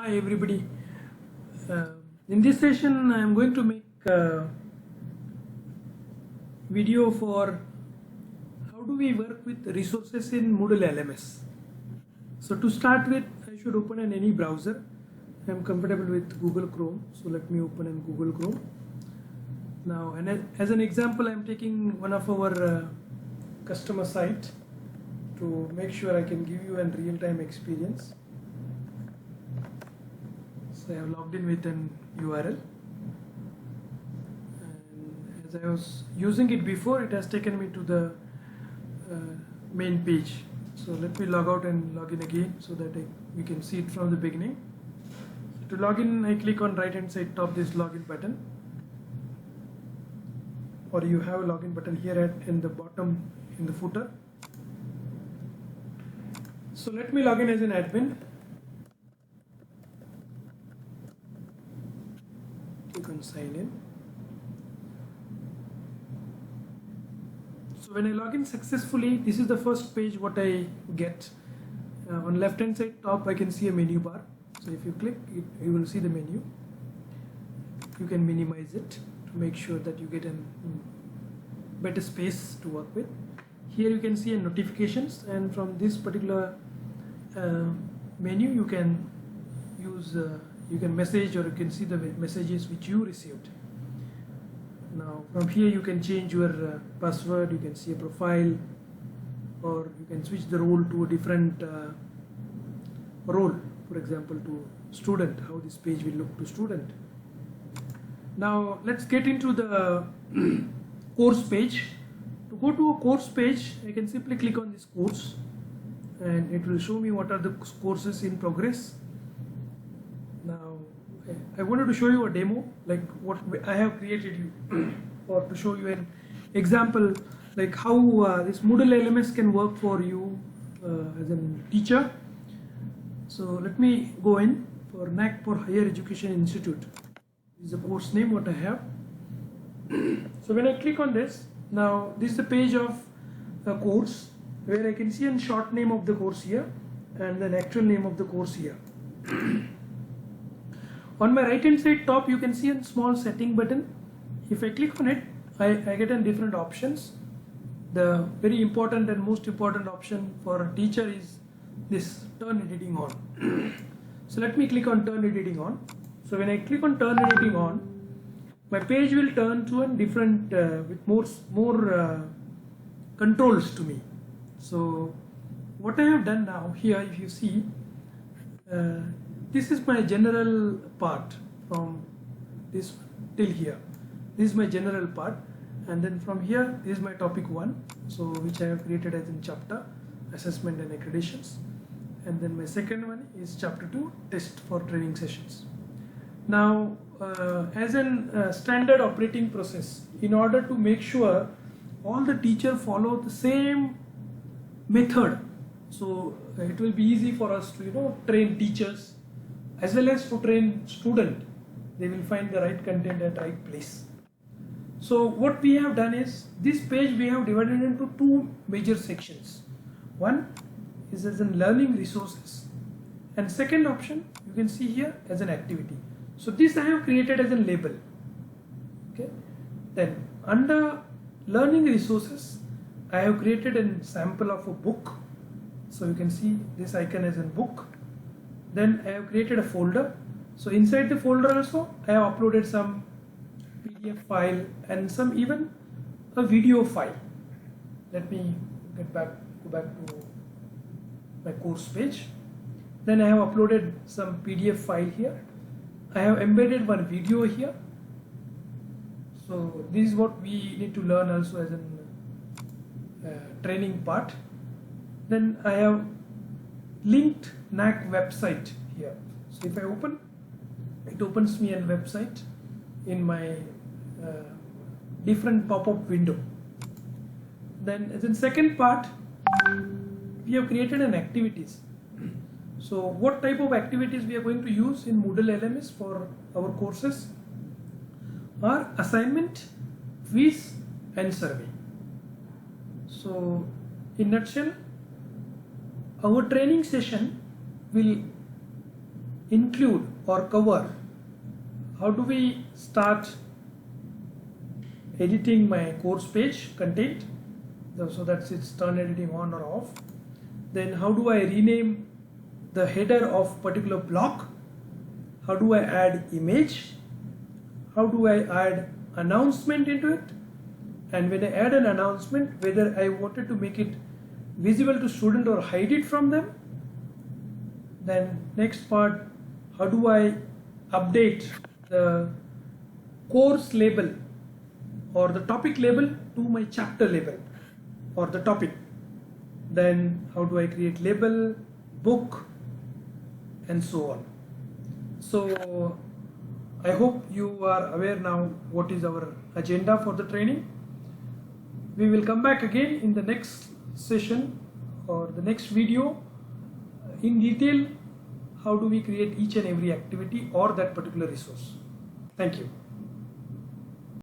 Hi everybody. In this session I am going to make a video for how do we work with resources in Moodle LMS. So to start with, I should open in any browser. I am comfortable with Google Chrome, so let me open in Google Chrome. Now, and as an example, I am taking one of our customer site to make sure I can give you a real-time experience. So I have logged in with an URL, and as I was using it before, it has taken me to the main page. So let me log out and log in again so that we can see it from the beginning. So to log in, I click on right hand side top this login button, or you have a login button here in the bottom in the footer. So let me log in as an admin. Click on sign in. So when I log in successfully, this is the first page what I get. On left hand side top I can see a menu bar. So if you click it, you will see the menu. You can minimize it to make sure that you get a better space to work with. Here you can see notifications, and from this particular menu you can use you can message, or you can see the messages which you received. Now from here you can change your password, you can see a profile, or you can switch the role to a different role, for example to student, how this page will look to student. Now let's get into the course page. To go to a course page, I can simply click on this course and it will show me what are the courses in progress. Now I wanted to show you a demo like what I have created you or to show you an example like how this Moodle LMS can work for you as a teacher. So let me go in for Nagpur Higher Education Institute. This is the course name what I have. So when I click on this, now this is the page of a course where I can see a short name of the course here and an actual name of the course here. On my right hand side top you can see a small setting button. If I click on it, I get in different options. The very important and most important option for a teacher is this turn editing on. So let me click on turn editing on. So when I click on turn editing on, my page will turn to a different with more controls to me. So what I have done now here, if you see, this is my general part from this till here. This is my general part, and then from here this is my topic 1, so which I have created as in chapter assessment and accreditations, and then my second one is chapter 2 test for training sessions. Now as a standard operating process, in order to make sure all the teacher follow the same method, so it will be easy for us to train teachers as well as to train student. They will find the right content at right place. So what we have done is, this page we have divided into 2 major sections. One is as in learning resources, and second option you can see here as an activity. So this I have created as a label. Okay. Then under learning resources, I have created a sample of a book. So you can see this icon as a book. Then I have created a folder. So inside the folder also I have uploaded some PDF file and some even a video file. Let me go back to my course page. Then I have uploaded some PDF file here. I have embedded one video here. So this is what we need to learn also as a training part. Then I have linked NAC website here. So if I open, it opens me a website in my different pop-up window. Then as in second part, we have created an activities. So what type of activities we are going to use in Moodle LMS for our courses are assignment, quiz and survey. So in nutshell, our training session will include or cover, how do we start editing my course page content, so that's its turn editing on or off. Then how do I rename the header of particular block? How do I add image? How do I add announcement into it? And when I add an announcement, whether I wanted to make it visible to student or hide it from them. Then next part, how do I update the course label or the topic label to my chapter label or the topic. Then how do I create label, book, and so on. So I hope you are aware now what is our agenda for the training. We will come back again in the next session or the next video in detail how do we create each and every activity or that particular resource. Thank you.